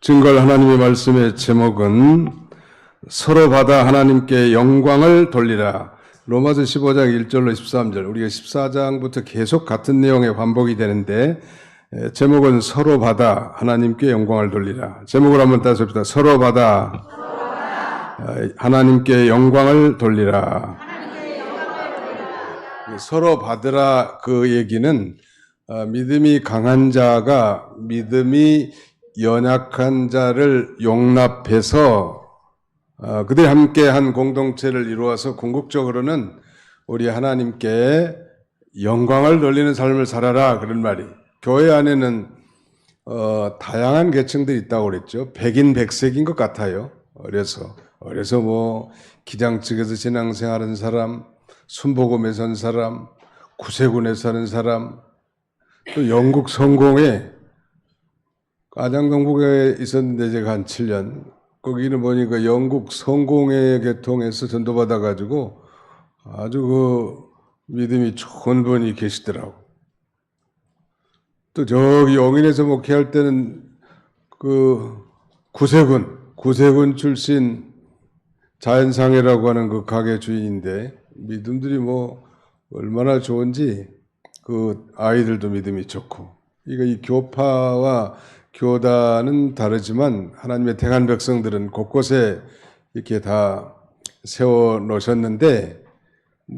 증거할 하나님의 말씀의 제목은 서로 받아 하나님께 영광을 돌리라. 로마서 15장 1절로 13절. 우리가 14장부터 계속 같은 내용의 반복이 되는데 제목은 서로 받아 하나님께 영광을 돌리라. 제목을 한번 따서 봅시다. 서로 받아 하나님께 영광을 돌리라. 서로 받으라 그 얘기는 믿음이 강한 자가 믿음이 연약한 자를 용납해서 그들이 함께 한 공동체를 이루어서 궁극적으로는 우리 하나님께 영광을 돌리는 삶을 살아라 그런 말이. 교회 안에는 다양한 계층들이 있다고 그랬죠. 백인 백색인 것 같아요. 어려서 뭐 기장 측에서 신앙생활하는 사람, 순복음에 선 사람, 구세군에 사는 사람, 또 영국 성공에 가장동북에 있었는데 제가 한 7년 거기는 보니까 영국 성공회 계통에서 전도받아가지고 아주 그 믿음이 좋은 분이 계시더라고. 또 저기 영인에서 목회할 때는 그 구세군 출신 자연상해라고 하는 그 가게 주인인데 믿음들이 뭐 얼마나 좋은지 그 아이들도 믿음이 좋고 이거 이 교파와 교단은 다르지만 하나님의 택한 백성들은 곳곳에 이렇게 다 세워 놓으셨는데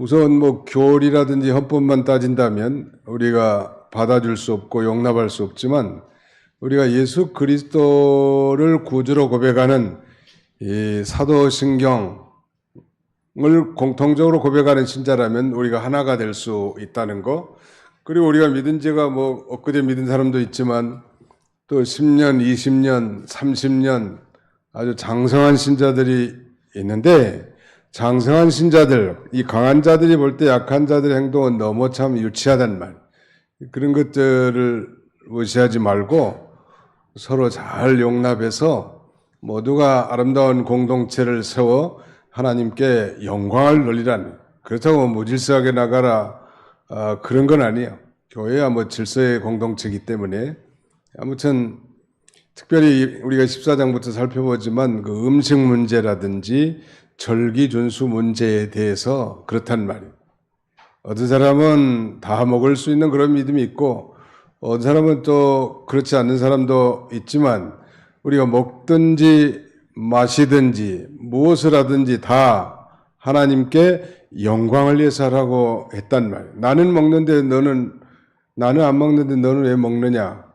우선 뭐 교리라든지 헌법만 따진다면 우리가 받아줄 수 없고 용납할 수 없지만 우리가 예수 그리스도를 구주로 고백하는 이 사도신경을 공통적으로 고백하는 신자라면 우리가 하나가 될 수 있다는 거. 그리고 우리가 믿은 지가 뭐 엊그제 믿은 사람도 있지만 또 10년, 20년, 30년 아주 장성한 신자들이 있는데 장성한 신자들, 이 강한 자들이 볼 때 약한 자들의 행동은 너무 참 유치하단 말. 그런 것들을 무시하지 말고 서로 잘 용납해서 모두가 아름다운 공동체를 세워 하나님께 영광을 돌리라는. 그렇다고 무질서하게 나가라 그런 건 아니에요. 교회야 뭐 질서의 공동체이기 때문에 아무튼 특별히 우리가 14장부터 살펴보지만 그 음식 문제라든지 절기 준수 문제에 대해서 그렇단 말이에요. 어떤 사람은 다 먹을 수 있는 그런 믿음이 있고 어떤 사람은 또 그렇지 않는 사람도 있지만 우리가 먹든지 마시든지 무엇을 하든지 다 하나님께 영광을 위해서 하라고 했단 말이에요. 나는 먹는데 나는 안 먹는데 너는 왜 먹느냐?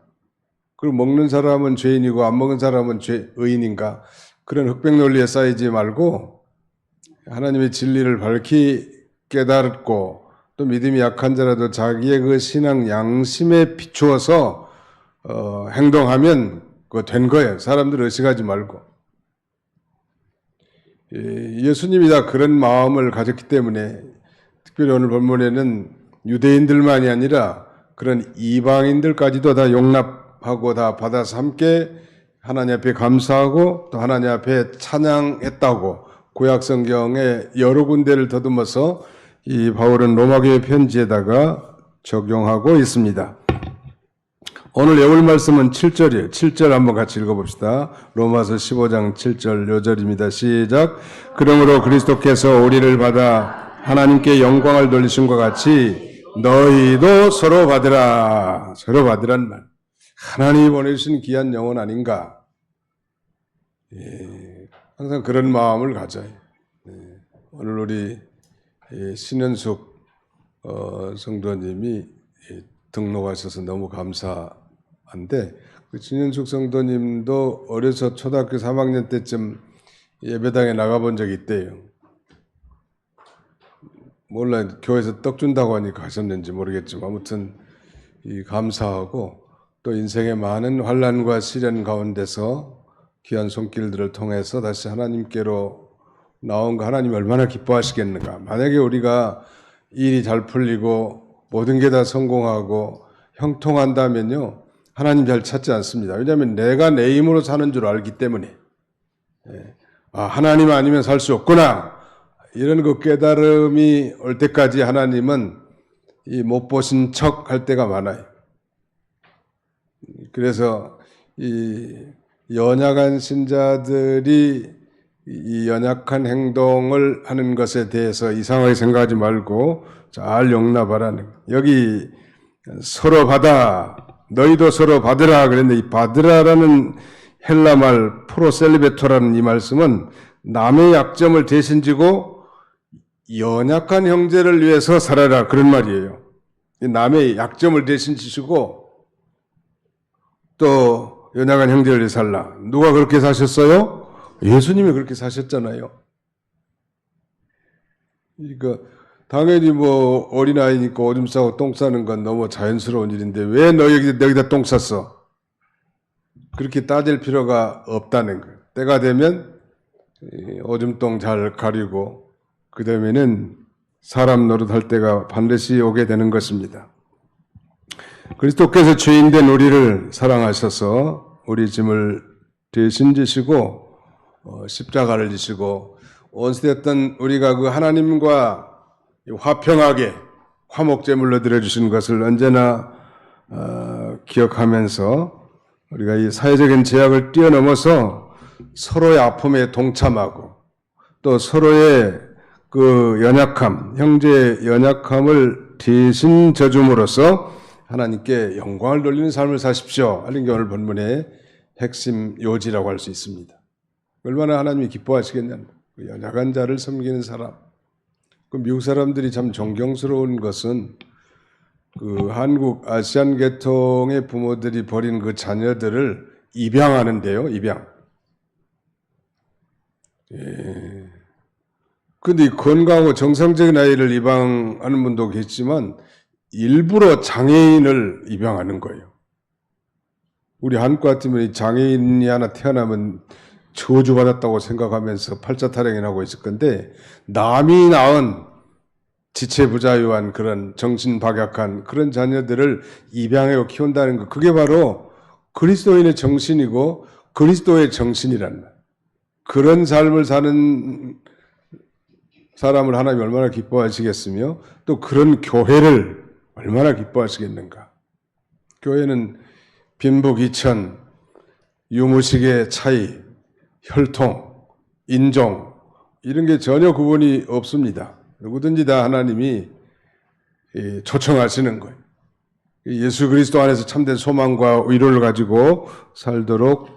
그리고 먹는 사람은 죄인이고 안 먹은 사람은 의인인가? 그런 흑백 논리에 쌓이지 말고 하나님의 진리를 밝히 깨닫고 또 믿음이 약한 자라도 자기의 그 신앙 양심에 비추어서 행동하면 그거 된 거예요. 사람들 의식하지 말고. 예수님이 다 그런 마음을 가졌기 때문에 특별히 오늘 본문에는 유대인들만이 아니라 그런 이방인들까지도 다 용납하고 다 받아서 함께 하나님 앞에 감사하고 또 하나님 앞에 찬양했다고 구약 성경의 여러 군데를 더듬어서 이 바울은 로마교회 편지에다가 적용하고 있습니다. 오늘 외울 말씀은 7절이에요. 7절 한번 같이 읽어봅시다. 로마서 15장 7절 요절입니다. 시작. 그러므로 그리스도께서 우리를 받아 하나님께 영광을 돌리신 것 같이 너희도 서로 받으라. 서로 받으란 말. 하나님이 보내주신 귀한 영혼 아닌가. 항상 그런 마음을 가져요. 오늘 우리 신현숙 성도님이 등록하셔서 너무 감사한데 그 신현숙 성도님도 어려서 초등학교 3학년 때쯤 예배당에 나가본 적이 있대요. 몰라 교회에서 떡 준다고 하니까 하셨는지 모르겠지만 아무튼 감사하고 또 인생의 많은 환난과 시련 가운데서 귀한 손길들을 통해서 다시 하나님께로 나온 거 하나님이 얼마나 기뻐하시겠는가. 만약에 우리가 일이 잘 풀리고 모든 게 다 성공하고 형통한다면요 하나님 잘 찾지 않습니다. 왜냐하면 내가 내 힘으로 사는 줄 알기 때문에 하나님 아니면 살 수 없구나 이런 그 깨달음이 올 때까지 하나님은 이 못 보신 척 할 때가 많아요. 그래서 이 연약한 신자들이 이 연약한 행동을 하는 것에 대해서 이상하게 생각하지 말고 잘 용납하라는, 여기 서로 받아, 너희도 서로 받으라 그랬는데, 이 받으라라는 헬라말 프로셀리베토라는 이 말씀은 남의 약점을 대신 지고 연약한 형제를 위해서 살아라, 그런 말이에요. 남의 약점을 대신 지시고 또 연약한 형제를 위해 살라. 누가 그렇게 사셨어요? 예수님이 그렇게 사셨잖아요. 그러니까 당연히 뭐 어린아이니까 오줌 싸고 똥 싸는 건 너무 자연스러운 일인데 왜 너희다 똥 쌌어? 그렇게 따질 필요가 없다는 거예요. 때가 되면 오줌똥 잘 가리고 그 다음에는 사람 노릇할 때가 반드시 오게 되는 것입니다. 그리스도께서 죄인된 우리를 사랑하셔서 우리 짐을 대신 지시고 십자가를 지시고 원수됐던 우리가 그 하나님과 화평하게 화목제물로 드려주신 것을 언제나 기억하면서 우리가 이 사회적인 제약을 뛰어넘어서 서로의 아픔에 동참하고 또 서로의 그 연약함, 형제의 연약함을 대신 져줌으로써 하나님께 영광을 돌리는 삶을 사십시오 하는 게 오늘 본문의 핵심 요지라고 할 수 있습니다. 얼마나 하나님이 기뻐하시겠냐. 그 연약한 자를 섬기는 사람. 그 미국 사람들이 참 존경스러운 것은 그 한국 아시안 계통의 부모들이 버린 그 자녀들을 입양하는데요, 입양. 예. 근데 건강하고 정상적인 아이를 입양하는 분도 계시지만 일부러 장애인을 입양하는 거예요. 우리 한국 같으면 장애인이 하나 태어나면 저주받았다고 생각하면서 팔자타령이 나고 있을 건데 남이 낳은 지체부자유한 그런 정신박약한 그런 자녀들을 입양하고 키운다는 것, 그게 바로 그리스도인의 정신이고 그리스도의 정신이란 말. 그런 삶을 사는 사람을 하나님 얼마나 기뻐하시겠으며 또 그런 교회를 얼마나 기뻐하시겠는가. 교회는 빈부 이천, 유무식의 차이, 혈통, 인종 이런 게 전혀 구분이 없습니다. 누구든지 다 하나님이 초청하시는 거예요. 예수 그리스도 안에서 참된 소망과 위로를 가지고 살도록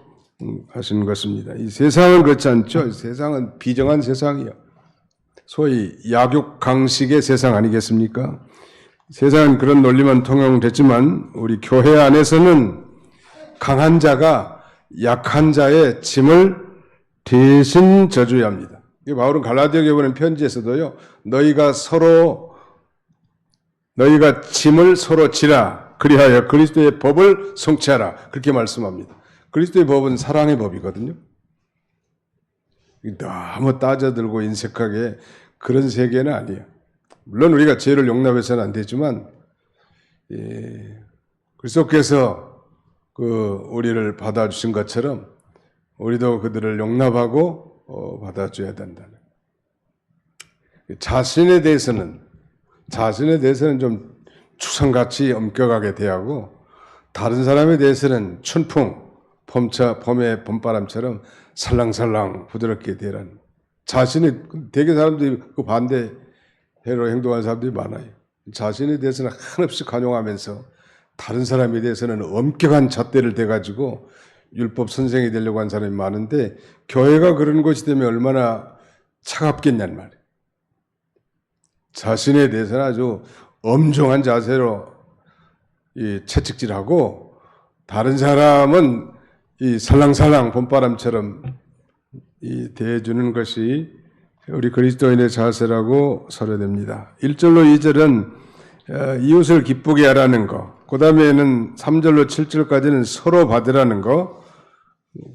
하시는 것입니다. 이 세상은 그렇지 않죠. 세상은 비정한 세상이요. 소위 약육강식의 세상 아니겠습니까? 세상은 그런 논리만 통용됐지만 우리 교회 안에서는 강한 자가 약한 자의 짐을 대신 져줘야 합니다. 바울은 갈라디아에 보낸 편지에서도요, 너희가 짐을 서로 지라 그리하여 그리스도의 법을 성취하라 그렇게 말씀합니다. 그리스도의 법은 사랑의 법이거든요. 너무 따져들고 인색하게 그런 세계는 아니에요. 물론 우리가 죄를 용납해서는 안 되지만 그리스도께서 우리를 받아주신 것처럼 우리도 그들을 용납하고 받아줘야 된다는. 자신에 대해서는 좀 추상같이 엄격하게 대하고 다른 사람에 대해서는 춘풍, 봄의 봄바람처럼 살랑살랑 부드럽게 대하는. 되게 사람들이 그 반대로 행동하는 사람들이 많아요. 자신에 대해서는 한없이 관용하면서 다른 사람에 대해서는 엄격한 잣대를 대가지고 율법 선생이 되려고 하는 사람이 많은데 교회가 그런 곳이 되면 얼마나 차갑겠냐는 말이에요. 자신에 대해서는 아주 엄중한 자세로 채찍질하고 다른 사람은 살랑살랑 봄바람처럼 대해주는 것이 우리 그리스도인의 자세라고 설명됩니다. 1절로 2절은 이웃을 기쁘게 하라는 거, 그 다음에는 3절로 7절까지는 서로 받으라는 거,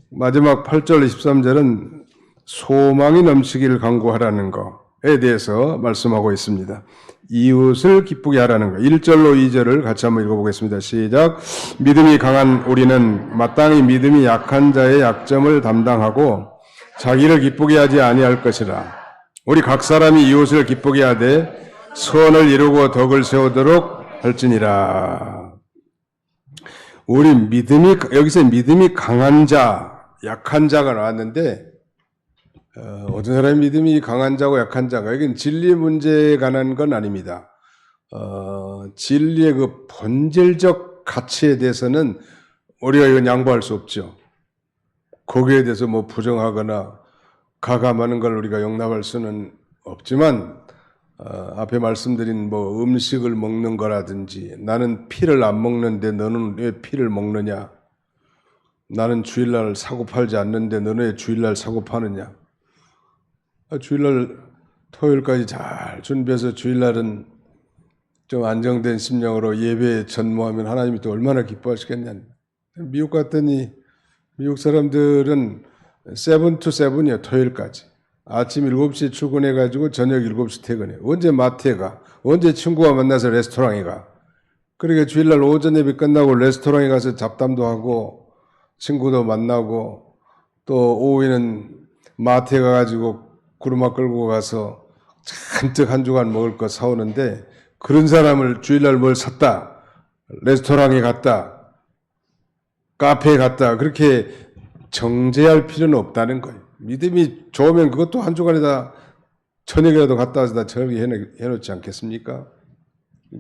마지막 8절 23절은 소망이 넘치기를 간구하라는 거에 대해서 말씀하고 있습니다. 이웃을 기쁘게 하라는 거. 1절로 2절을 같이 한번 읽어보겠습니다. 시작. 믿음이 강한 우리는 마땅히 믿음이 약한 자의 약점을 담당하고 자기를 기쁘게 하지 아니할 것이라. 우리 각 사람이 이웃을 기쁘게 하되 선을 이루고 덕을 세우도록 할지니라. 여기서 믿음이 강한 자, 약한 자가 나왔는데 어떤 사람의 믿음이 강한 자고 약한 자가 이건 진리의 문제에 관한 건 아닙니다. 진리의 그 본질적 가치에 대해서는 우리가 이건 양보할 수 없죠. 거기에 대해서 뭐 부정하거나 가감하는 걸 우리가 용납할 수는 없지만 앞에 말씀드린 뭐 음식을 먹는 거라든지 나는 피를 안 먹는데 너는 왜 피를 먹느냐? 나는 주일날 사고 팔지 않는데 너는 왜 주일날 사고 파느냐? 주일날 토요일까지 잘 준비해서 주일날은 좀 안정된 심령으로 예배에 전무하면 하나님이 또 얼마나 기뻐하시겠냐. 미국 갔더니 미국 사람들은 7 to 7이에요. 토요일까지. 아침 7시에 출근해가지고 저녁 7시 퇴근해. 언제 마트에 가? 언제 친구와 만나서 레스토랑에 가? 그러니까 주일날 오전 예배 끝나고 레스토랑에 가서 잡담도 하고 친구도 만나고 또 오후에는 마트에 가가지고 구르마 끌고 가서 잔뜩 한 주간 먹을 거 사오는데 그런 사람을 주일날 뭘 샀다, 레스토랑에 갔다, 카페에 갔다 그렇게 정죄할 필요는 없다는 거예요. 믿음이 좋으면 그것도 한 주간에다 저녁이라도 갔다 와서 다 저녁에 해놓지 않겠습니까?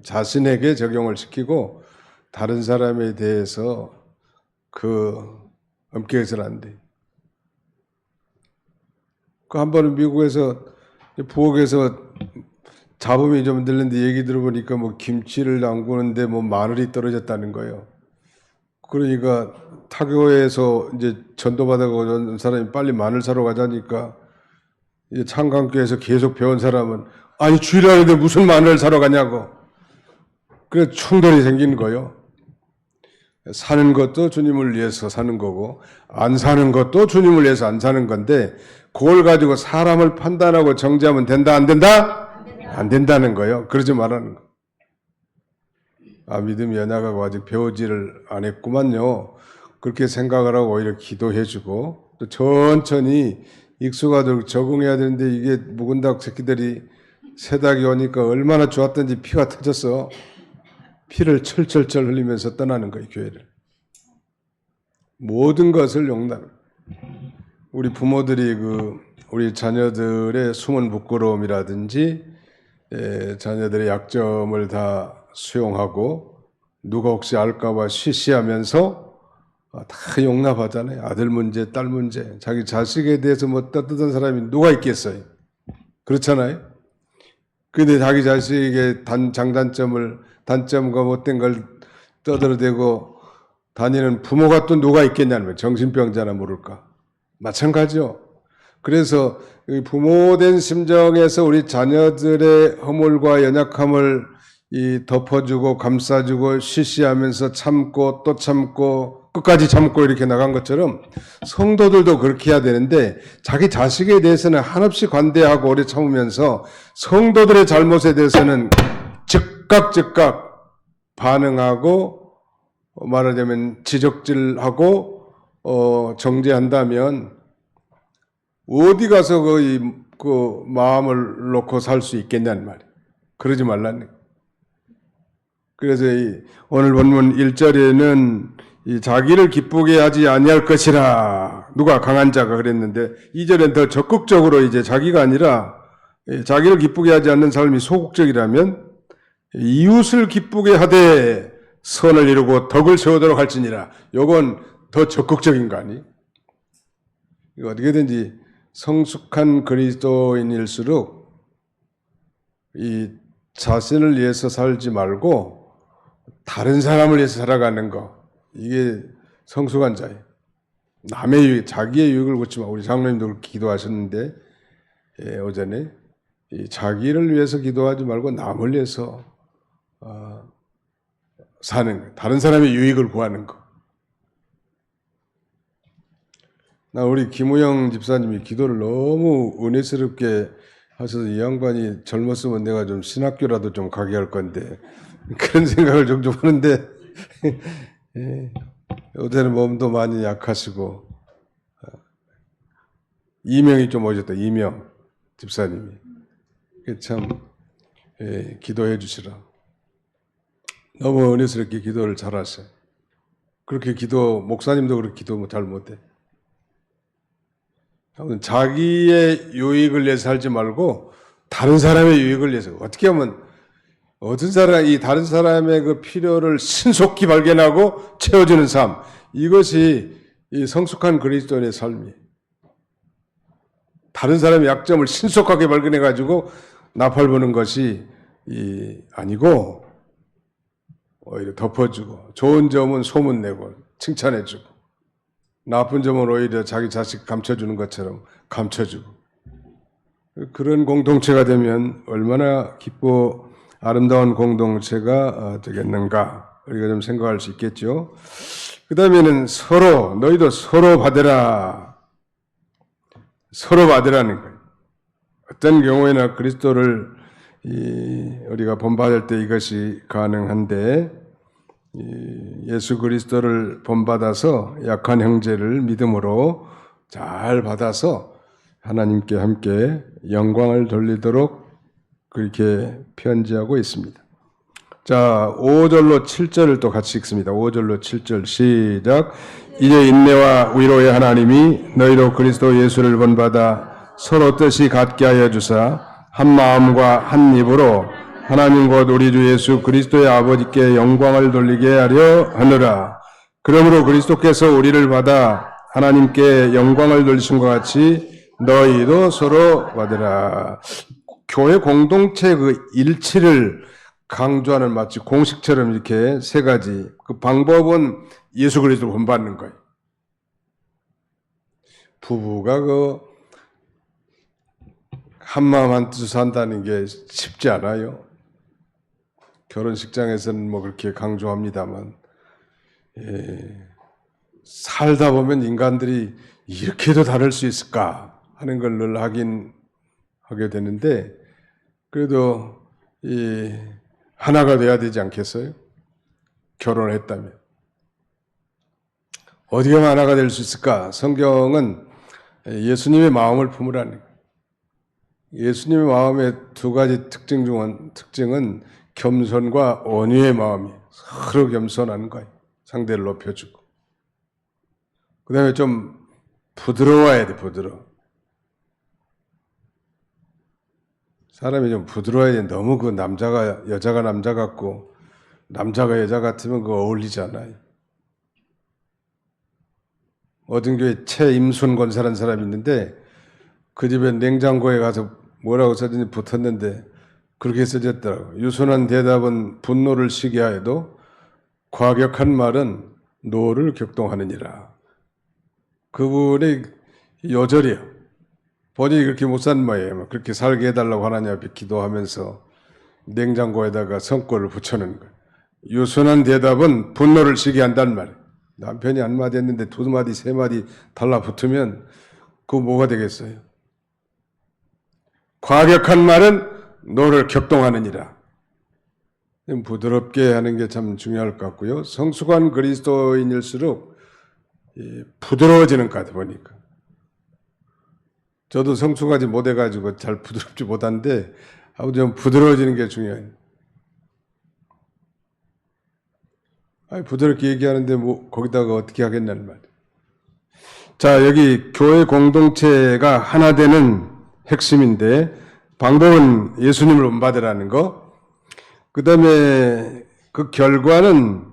자신에게 적용을 시키고 다른 사람에 대해서 엄격해서는 안 돼. 한 번은 미국에서 부엌에서 잡음이 좀 들리는데 얘기 들어보니까 뭐 김치를 담그는데 뭐 마늘이 떨어졌다는 거예요. 그러니까 타교에서 이제 전도받아고 온 사람이 빨리 마늘 사러 가자니까 이제 창강교에서 계속 배운 사람은 아니 주일날인데 무슨 마늘을 사러 가냐고. 그래서 충돌이 생기는 거예요. 사는 것도 주님을 위해서 사는 거고 안 사는 것도 주님을 위해서 안 사는 건데 그걸 가지고 사람을 판단하고 정죄하면 된다 안 된다? 안 된다는 거예요. 그러지 말라는 거. 믿음이 연약하고 아직 배우지를 안 했구만요. 그렇게 생각을 하고 오히려 기도해주고 또 천천히 익숙하도록 적응해야 되는데 이게 묵은 닭 새끼들이 새닭이 오니까 얼마나 좋았던지 피가 터졌어. 피를 철철철 흘리면서 떠나는 거예요, 교회를. 모든 것을 용납. 우리 부모들이 우리 자녀들의 숨은 부끄러움이라든지 자녀들의 약점을 다 수용하고 누가 혹시 알까봐 쉬쉬하면서 다 용납하잖아요. 아들 문제, 딸 문제, 자기 자식에 대해서 뭐 떠드던 사람이 누가 있겠어요? 그렇잖아요. 근데 자기 자식의 단점과 못된 걸 떠들어대고 다니는 부모가 또 누가 있겠냐는 거예요. 정신병자나 모를까. 마찬가지요. 그래서 부모된 심정에서 우리 자녀들의 허물과 연약함을 덮어주고 감싸주고 쉬쉬하면서 참고 또 참고 끝까지 참고 이렇게 나간 것처럼 성도들도 그렇게 해야 되는데 자기 자식에 대해서는 한없이 관대하고 오래 참으면서 성도들의 잘못에 대해서는 즉각 반응하고 말하자면 지적질하고 정죄한다면 어디 가서 그 마음을 놓고 살 수 있겠냐는 말이에요. 그러지 말라는. 그래서 오늘 본문 1절에는 자기를 기쁘게 하지 아니할 것이라 누가 강한 자가 그랬는데 2절엔 더 적극적으로 이제 자기가 아니라 자기를 기쁘게 하지 않는 삶이 소극적이라면 이웃을 기쁘게 하되 선을 이루고 덕을 세우도록 할지니라. 요건 더 적극적인 거 아니? 이거 어떻게든지 성숙한 그리스도인일수록 이 자신을 위해서 살지 말고 다른 사람을 위해서 살아가는 거 이게 성숙한 자예요. 남의 유익, 자기의 유익을 묻지 마. 우리 장로님도 그렇게 기도하셨는데 오전에 자기를 위해서 기도하지 말고 남을 위해서 사는 거. 다른 사람의 유익을 구하는 거. 우리 김우영 집사님이 기도를 너무 은혜스럽게 하셔서 이 양반이 젊었으면 내가 좀 신학교라도 좀 가게 할 건데 그런 생각을 종종 하는데 요새는 몸도 많이 약하시고 이명이 좀 오셨다. 이명 집사님이 참 기도해 주시라. 너무 은혜스럽게 기도를 잘하셔요. 그렇게 목사님도 그렇게 기도 잘 못해. 아무튼 자기의 유익을 위해서 살지 말고 다른 사람의 유익을 위해서 어떻게 하면 이 다른 사람의 그 필요를 신속히 발견하고 채워주는 삶, 이것이 이 성숙한 그리스도인의 삶이. 다른 사람의 약점을 신속하게 발견해 가지고 나팔 부는 것이 아니고 오히려 덮어주고, 좋은 점은 소문내고 칭찬해주고, 나쁜 점은 오히려 자기 자식 감춰주는 것처럼 감춰주고, 그런 공동체가 되면 얼마나 기쁘고 아름다운 공동체가 되겠는가, 우리가 좀 생각할 수 있겠죠. 그 다음에는 너희도 서로 받으라. 서로 받으라는 거예요. 어떤 경우에나 그리스도를 우리가 본받을 때 이것이 가능한데, 예수 그리스도를 본받아서 약한 형제를 믿음으로 잘 받아서 하나님께 함께 영광을 돌리도록 그렇게 편지하고 있습니다. 자, 5절로 7절을 또 같이 읽습니다. 5절로 7절 시작. 이제 인내와 위로의 하나님이 너희도 그리스도 예수를 본받아 서로 뜻이 같게 하여 주사 한 마음과 한 입으로 하나님 곧 우리 주 예수 그리스도의 아버지께 영광을 돌리게 하려 하느라. 그러므로 그리스도께서 우리를 받아 하나님께 영광을 돌리신 것 같이 너희도 서로 받으라. 교회 공동체 그 일치를 강조하는 마치 공식처럼 이렇게 세 가지. 그 방법은 예수 그리스도를 본받는 거예요. 부부가 한마음 한뜻으로 산다는 게 쉽지 않아요. 결혼식장에서는 그렇게 강조합니다만, 살다 보면 인간들이 이렇게도 다를 수 있을까 하는 걸 늘 하게 되는데, 그래도 하나가 돼야 되지 않겠어요? 결혼을 했다면. 어디 가면 하나가 될 수 있을까? 성경은 예수님의 마음을 품으라는 거예요. 예수님의 마음의 두 가지 특징은 겸손과 온유의 마음이 서로 겸손하는 거예요. 상대를 높여주고. 그 다음에 좀 부드러워야 돼, 부드러워. 사람이 좀 부드러워야 돼. 너무 여자가 남자 같고, 남자가 여자 같으면 그거 어울리지 않아요. 어떤 교회 최임순 권사라는 사람이 있는데, 그 집에 냉장고에 가서 뭐라고 써진지 붙었는데, 그렇게 써졌더라고요. 유순한 대답은 분노를 시게 하여도 과격한 말은 노를 격동하느니라. 그분의 요절이에요. 본인이 그렇게 못 산 모양이에요. 그렇게 살게 해달라고 하나님 앞에 기도하면서 냉장고에다가 성과를 붙여놓은 거예요. 유순한 대답은 분노를 시게 한다는 말이에요. 남편이 한마디 했는데 2마디, 3마디 달라붙으면 그거 뭐가 되겠어요? 과격한 말은 노를 격동하느니라. 부드럽게 하는 게 참 중요할 것 같고요. 성숙한 그리스도인일수록 부드러워지는 것 같아 보니까. 저도 성숙하지 못해가지고 잘 부드럽지 못한데 아무튼 좀 부드러워지는 게 중요해요. 부드럽게 얘기하는데 거기다가 어떻게 하겠냐는 말이에요. 자, 여기 교회 공동체가 하나 되는 핵심인데 방법은 예수님을 본받으라는 거. 그 다음에 그 결과는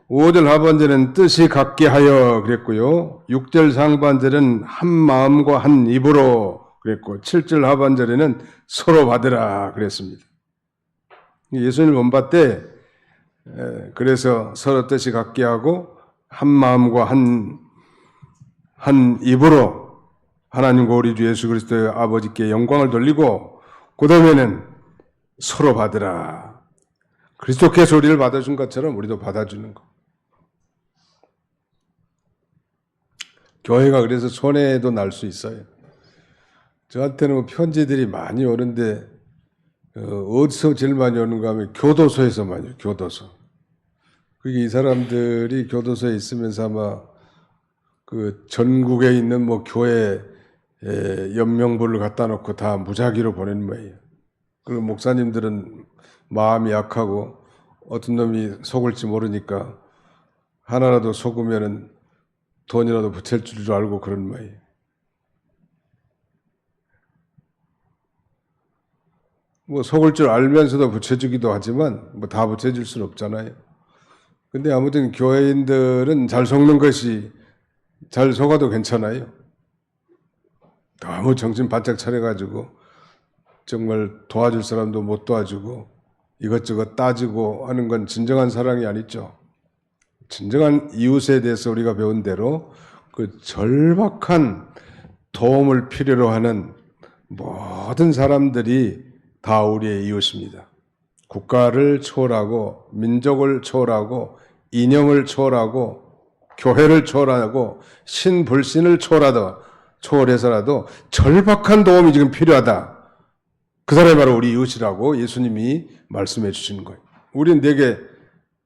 5절 하반절은 뜻이 같게 하여 그랬고요. 6절 상반절은 한 마음과 한 입으로 그랬고 7절 하반절에는 서로 받으라 그랬습니다. 예수님을 본받되 그래서 서로 뜻이 같게 하고 한 마음과 한 입으로 하나님과 우리 주 예수 그리스도의 아버지께 영광을 돌리고 그 다음에는 서로 받으라. 그리스도께서 우리를 받아준 것처럼 우리도 받아주는 거. 교회가 그래서 손해도 날 수 있어요. 저한테는 편지들이 많이 오는데 어디서 제일 많이 오는가 하면 교도소에서 많이 오요. 교도소. 그게 이 사람들이 교도소에 있으면서 아마 그 전국에 있는 교회 연명부를 갖다 놓고 다 무작위로 보낸 거예요. 그리고 목사님들은 마음이 약하고 어떤 놈이 속을지 모르니까 하나라도 속으면은 돈이라도 붙일 줄 알고 그런 거예요. 뭐 속을 줄 알면서도 붙여주기도 하지만 뭐 다 붙여줄 수는 없잖아요. 근데 아무튼 교회인들은 잘 속는 것이 잘 속아도 괜찮아요. 너무 정신 바짝 차려가지고 정말 도와줄 사람도 못 도와주고 이것저것 따지고 하는 건 진정한 사랑이 아니죠. 진정한 이웃에 대해서 우리가 배운 대로 그 절박한 도움을 필요로 하는 모든 사람들이 다 우리의 이웃입니다. 국가를 초월하고 민족을 초월하고 이념을 초월하고 교회를 초월하고 신불신을 초월해서라도 절박한 도움이 지금 필요하다. 그 사람이 바로 우리 이웃이라고 예수님이 말씀해 주시는 거예요. 우리는 되게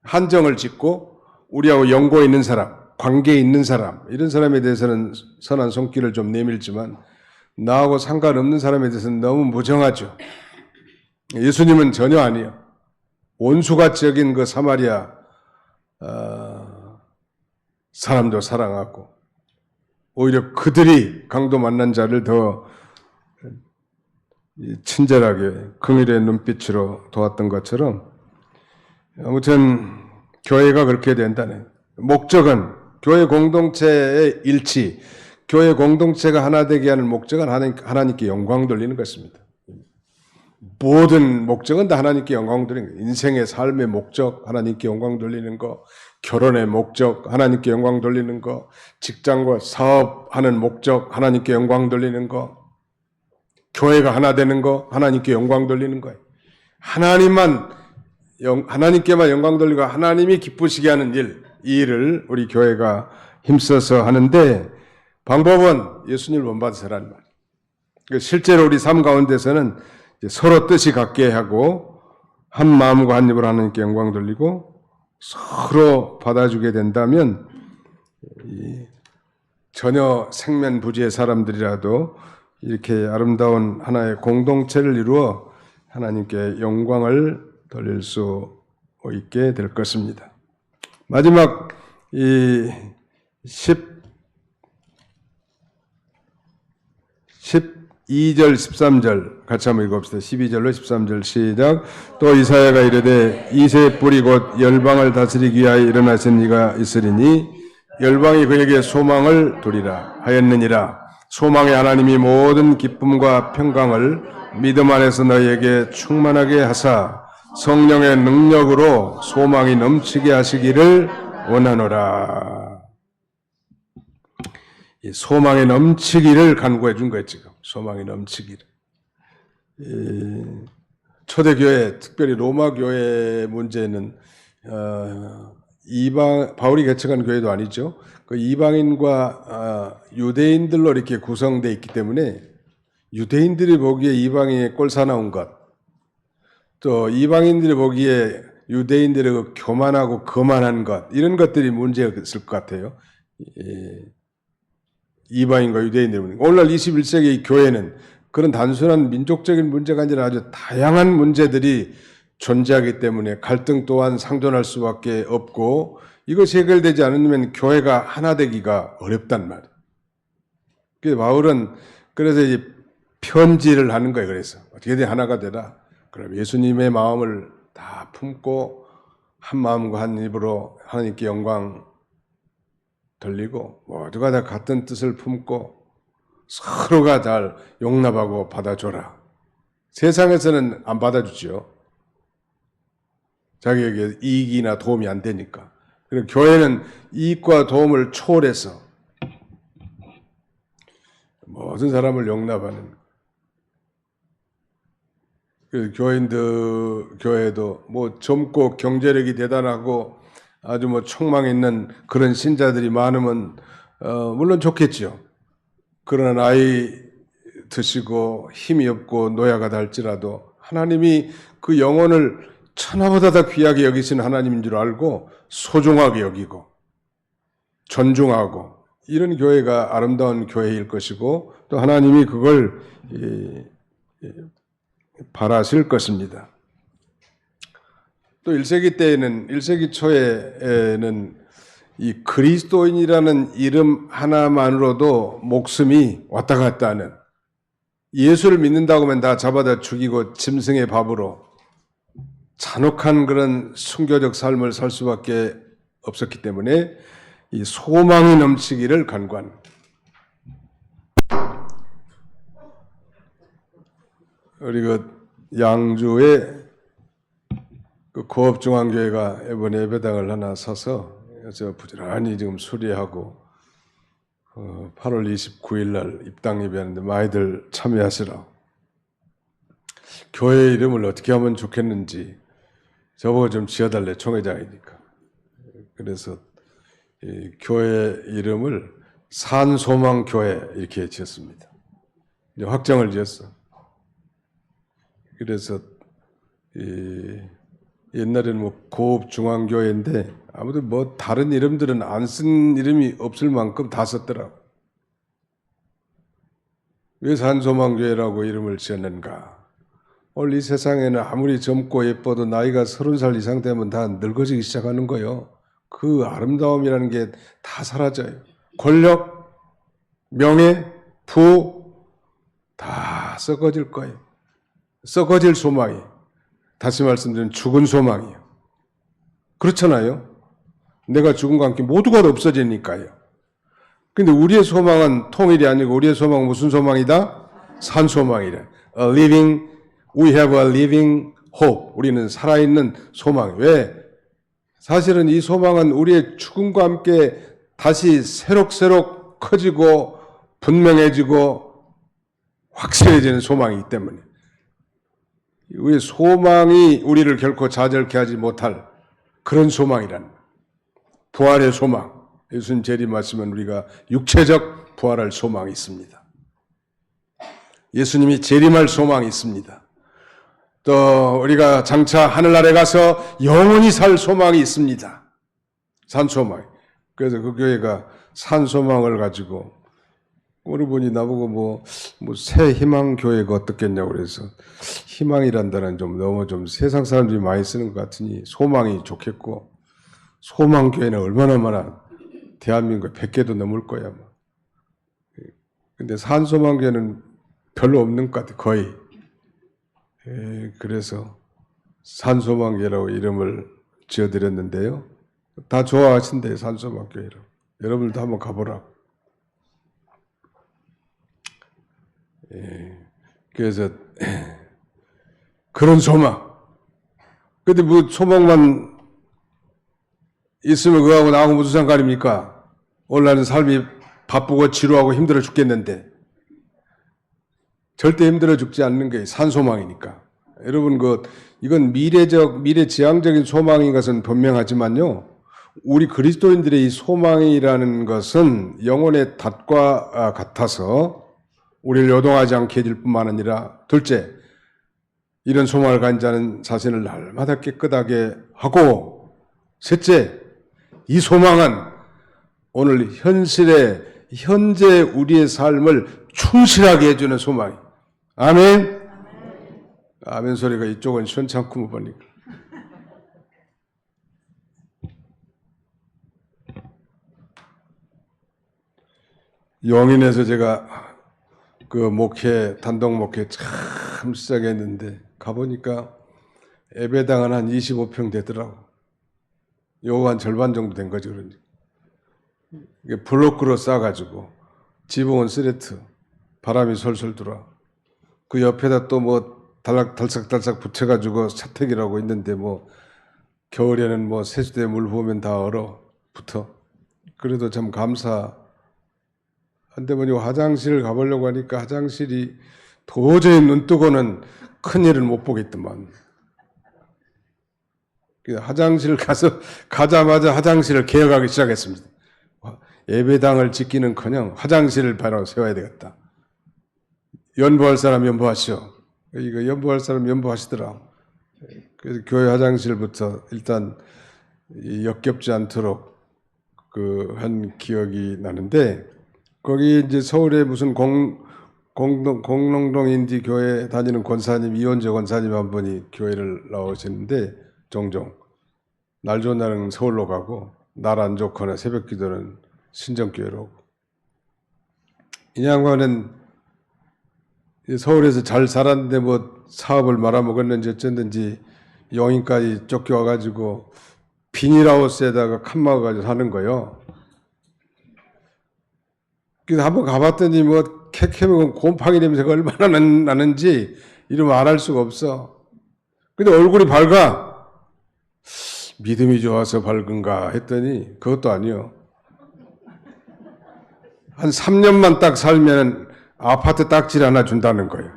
한정을 짓고 우리하고 연고에 있는 사람, 관계에 있는 사람, 이런 사람에 대해서는 선한 손길을 좀 내밀지만 나하고 상관없는 사람에 대해서는 너무 무정하죠. 예수님은 전혀 아니에요. 원수같이 여긴 그 사마리아 사람도 사랑하고 오히려 그들이 강도 만난 자를 더 친절하게 긍휼의 눈빛으로 도왔던 것처럼 아무튼 교회가 그렇게 된다는 목적은 교회 공동체의 일치, 교회 공동체가 하나 되게 하는 목적은 하나님께 영광 돌리는 것입니다. 모든 목적은 다 하나님께 영광 돌리는 거. 인생의 삶의 목적 하나님께 영광 돌리는 거, 결혼의 목적 하나님께 영광 돌리는 거, 직장과 사업하는 목적 하나님께 영광 돌리는 거, 교회가 하나 되는 거 하나님께 영광 돌리는 거예요. 하나님께만 영광 돌리고 하나님이 기쁘시게 하는 일, 이 일을 우리 교회가 힘써서 하는데 방법은 예수님을 본받으세요라는 말이에요. 실제로 우리 삶 가운데서는 서로 뜻이 같게 하고 한 마음과 한 입으로 하나님께 영광 돌리고 서로 받아주게 된다면 전혀 생면부지의 사람들이라도 이렇게 아름다운 하나의 공동체를 이루어 하나님께 영광을 돌릴 수 있게 될 것입니다. 마지막 이 12절 13절 같이 한번 읽어봅시다. 12절로 13절 시작. 또 이사야가 이르되 이새의 뿌리 곧 열방을 다스리기 위하여 일어나신 이가 있으리니 열방이 그에게 소망을 두리라 하였느니라. 소망의 하나님이 모든 기쁨과 평강을 믿음 안에서 너희에게 충만하게 하사 성령의 능력으로 소망이 넘치게 하시기를 원하노라. 이 소망이 넘치기를 간구해 준 거예요. 지금 소망이 넘치기를. 초대교회, 특별히 로마 교회 문제는 바울이 개척한 교회도 아니죠. 그 이방인과 유대인들로 이렇게 구성되어 있기 때문에 유대인들이 보기에 이방인의 꼴사나운 것, 또 이방인들이 보기에 유대인들의 그 교만하고 거만한 것, 이런 것들이 문제였을 것 같아요. 이방인과 유대인들. 오늘날 21세기 교회는 그런 단순한 민족적인 문제가 아니라 아주 다양한 문제들이 존재하기 때문에 갈등 또한 상존할 수밖에 없고 이것이 해결되지 않으면 교회가 하나 되기가 어렵단 말이에요. 그래서 바울은 그래서 이제 편지를 하는 거예요. 그래서 어떻게든 하나가 되라. 그럼 예수님의 마음을 다 품고 한 마음과 한 입으로 하나님께 영광 돌리고 모두가 다 같은 뜻을 품고 서로가 잘 용납하고 받아줘라. 세상에서는 안 받아주죠. 자기에게 이익이나 도움이 안 되니까. 그리고 교회는 이익과 도움을 초월해서 모든 사람을 용납하는. 그 교회도 뭐 젊고 경제력이 대단하고 아주 뭐 촉망 있는 그런 신자들이 많으면 물론 좋겠죠. 그러나 나이 드시고 힘이 없고 노야가 달지라도 하나님이 그 영혼을 천하보다 더 귀하게 여기신 하나님인 줄 알고 소중하게 여기고 존중하고 이런 교회가 아름다운 교회일 것이고 또 하나님이 그걸 바라실 것입니다. 또 1세기 초에는 이 그리스도인이라는 이름 하나만으로도 목숨이 왔다 갔다 하는 예수를 믿는다고 하면 다 잡아다 죽이고 짐승의 밥으로 잔혹한 그런 순교적 삶을 살 수밖에 없었기 때문에 이 소망이 넘치기를 간구한. 우리 그 양주에 그 고업중앙교회가 이번에 예배당을 하나 사서 저 부지런히 지금 수리하고 8월 29일 날 입당 예배하는데 많이들 참여하시라. 교회 이름을 어떻게 하면 좋겠는지 저보고 좀 지어달래, 총회장이니까. 그래서 이 교회 이름을 산소망교회 이렇게 지었습니다. 이제 확정을 지었어. 그래서 옛날에는 뭐 고업중앙교회인데 아무튼 뭐 다른 이름들은 안 쓴 이름이 없을 만큼 다 썼더라고. 왜 산소망교회라고 이름을 지었는가? 오늘 이 세상에는 아무리 젊고 예뻐도 나이가 30살 이상 되면 다 늙어지기 시작하는 거예요. 그 아름다움이라는 게 다 사라져요. 권력, 명예, 부 다 썩어질 거예요. 썩어질 소망이. 다시 말씀드리면 죽은 소망이에요. 그렇잖아요. 내가 죽음과 함께 모두가 없어지니까요. 근데 우리의 소망은 통일이 아니고 우리의 소망은 무슨 소망이다? 산 소망이래. We have a living hope. 우리는 살아있는 소망. 왜? 사실은 이 소망은 우리의 죽음과 함께 다시 새록새록 커지고 분명해지고 확실해지는 소망이기 때문에. 우리의 소망이 우리를 결코 좌절케 하지 못할 그런 소망이란 부활의 소망. 예수님 재림하시면 우리가 육체적 부활할 소망이 있습니다. 예수님이 재림할 소망이 있습니다. 또 우리가 장차 하늘나라에 가서 영원히 살 소망이 있습니다. 산소망. 그래서 그 교회가 산소망을 가지고 어느 분이 나보고 새 희망 교회가 어떻겠냐고 그래서 희망이란다는 너무 세상 사람들이 많이 쓰는 것 같으니 소망이 좋겠고 소망 교회는 얼마나 많아 대한민국에 100개도 넘을 거야. 근데 산소망 교회는 별로 없는 것 같아 거의. 그래서 산소망 교회라고 이름을 지어드렸는데요. 다 좋아하신대요. 산소망 교회로. 여러분들도 한번 가보라고. 그래서 그런 소망. 근데 뭐 소망만 있으면 그거하고 나하고 무슨 상관입니까? 오늘날은 삶이 바쁘고 지루하고 힘들어 죽겠는데 절대 힘들어 죽지 않는 게 산소망이니까. 여러분 이건 미래지향적인 소망인 것은 분명하지만요. 우리 그리스도인들의 이 소망이라는 것은 영혼의 닷과 같아서 우리를 요동하지 않게 해줄 뿐만 아니라 둘째, 이런 소망을 가진 자는 자신을 날마다 깨끗하게 하고 셋째, 이 소망은 오늘 현재 우리의 삶을 충실하게 해주는 소망이. 아멘? 아멘 소리가 이쪽은 시원찮고 못 보니까. 용인에서 제가 단독 목회 참 시작했는데 가보니까 예배당은 한 25평 되더라고. 요거 한 절반 정도 된 거죠. 그러니까. 이게 블록으로 싸가지고 지붕은 스레트, 바람이 솔솔 들어와. 그 옆에다 또 달싹달싹 붙여가지고 사택이라고 있는데 겨울에는 세수대 물 부으면 다 얼어붙어. 그래도 참 감사. 한데 화장실을 가보려고 하니까 화장실이 도저히 눈 뜨고는 큰일을 못 보겠더만. 화장실 가자마자 화장실을 개혁하기 시작했습니다. 예배당을 짓기는커녕 화장실을 바로 세워야 되겠다. 연부할 사람 연부하시오. 이거 연부할 사람 연부하시더라. 그래서 교회 화장실부터 일단 역겹지 않도록 한 기억이 나는데 거기 이제 서울에 무슨 공농동 인디 교회 다니는 권사님 이원재 권사님 한 분이 교회를 나오시는데 종종 날 좋은 날은 서울로 가고 날 안 좋거나 새벽 기도는 신정교회로 오고 이 양반은 서울에서 잘 살았는데 뭐 사업을 말아먹었는지 어쨌든지 용인까지 쫓겨와가지고 비닐하우스에다가 칸막아가지고 사는 거예요. 그래서 한번 가봤더니 뭐 캐캐먹은 곰팡이 냄새가 얼마나 나는지 이러면 안 할 수가 없어. 근데 얼굴이 밝아. 믿음이 좋아서 밝은가 했더니 그것도 아니요. 한 3년만 딱 살면 아파트 딱지를 하나 준다는 거예요.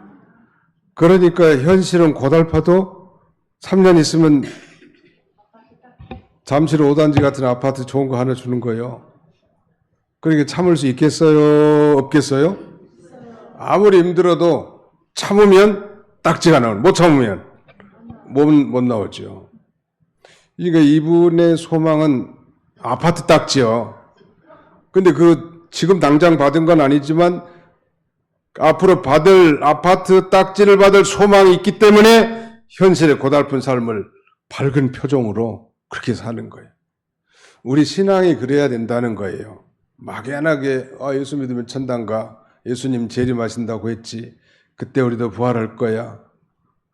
그러니까 현실은 고달파도 3년 있으면 잠실 5단지 같은 아파트 좋은 거 하나 주는 거예요. 그러니까 참을 수 있겠어요? 없겠어요? 아무리 힘들어도 참으면 딱지가 나오는, 못 참으면 못 나오죠. 그러니까 이분의 소망은 아파트 딱지요. 근데 지금 당장 받은 건 아니지만 앞으로 받을 아파트 딱지를 받을 소망이 있기 때문에 현실의 고달픈 삶을 밝은 표정으로 그렇게 사는 거예요. 우리 신앙이 그래야 된다는 거예요. 막연하게 예수 믿으면 천당가, 예수님 재림하신다고 했지, 그때 우리도 부활할 거야,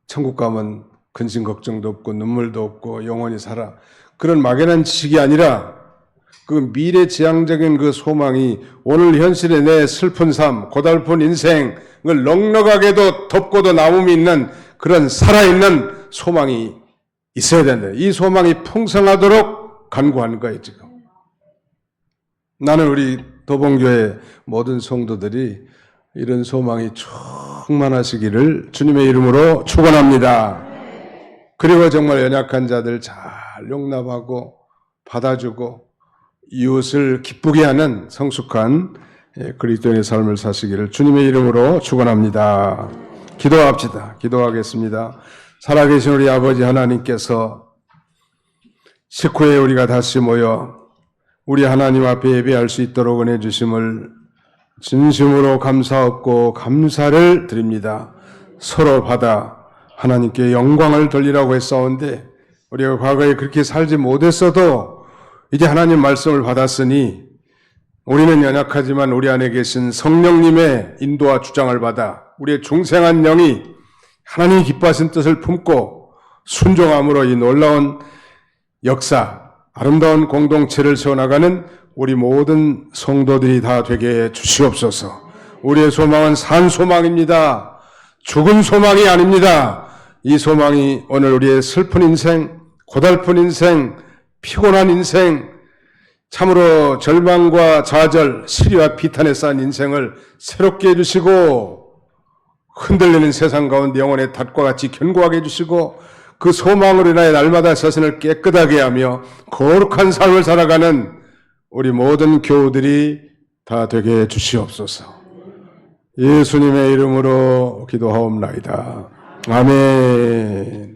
천국 가면 근심 걱정도 없고 눈물도 없고 영원히 살아, 그런 막연한 지식이 아니라 그 미래지향적인 그 소망이 오늘 현실의 내 슬픈 삶, 고달픈 인생을 넉넉하게도 덮고도 남음이 있는 그런 살아있는 소망이 있어야 된다. 이 소망이 풍성하도록 간구하는 거예요, 지금. 나는 우리 도봉교회 모든 성도들이 이런 소망이 충만하시기를 주님의 이름으로 축원합니다. 그리고 정말 연약한 자들 잘 용납하고 받아주고 이웃을 기쁘게 하는 성숙한 그리스도인의 삶을 사시기를 주님의 이름으로 축원합니다. 기도합시다. 기도하겠습니다. 살아계신 우리 아버지 하나님께서 식후에 우리가 다시 모여 우리 하나님 앞에 예배할 수 있도록 은혜 주심을 진심으로 감사하고 감사를 드립니다. 서로 받아 하나님께 영광을 돌리라고 했사온데 우리가 과거에 그렇게 살지 못했어도 이제 하나님 말씀을 받았으니 우리는 연약하지만 우리 안에 계신 성령님의 인도와 주장을 받아 우리의 중생한 영이 하나님이 기뻐하신 뜻을 품고 순종함으로 이 놀라운 역사, 아름다운 공동체를 세워나가는 우리 모든 성도들이 다 되게 해 주시옵소서. 우리의 소망은 산 소망입니다. 죽은 소망이 아닙니다. 이 소망이 오늘 우리의 슬픈 인생, 고달픈 인생, 피곤한 인생, 참으로 절망과 좌절, 시리와 비탄에 쌓인 인생을 새롭게 해주시고 흔들리는 세상 가운데 영혼의 닷과 같이 견고하게 해주시고 그 소망으로 인하여 날마다 자신을 깨끗하게 하며 거룩한 삶을 살아가는 우리 모든 교우들이 다 되게 해주시옵소서. 예수님의 이름으로 기도하옵나이다. 아멘.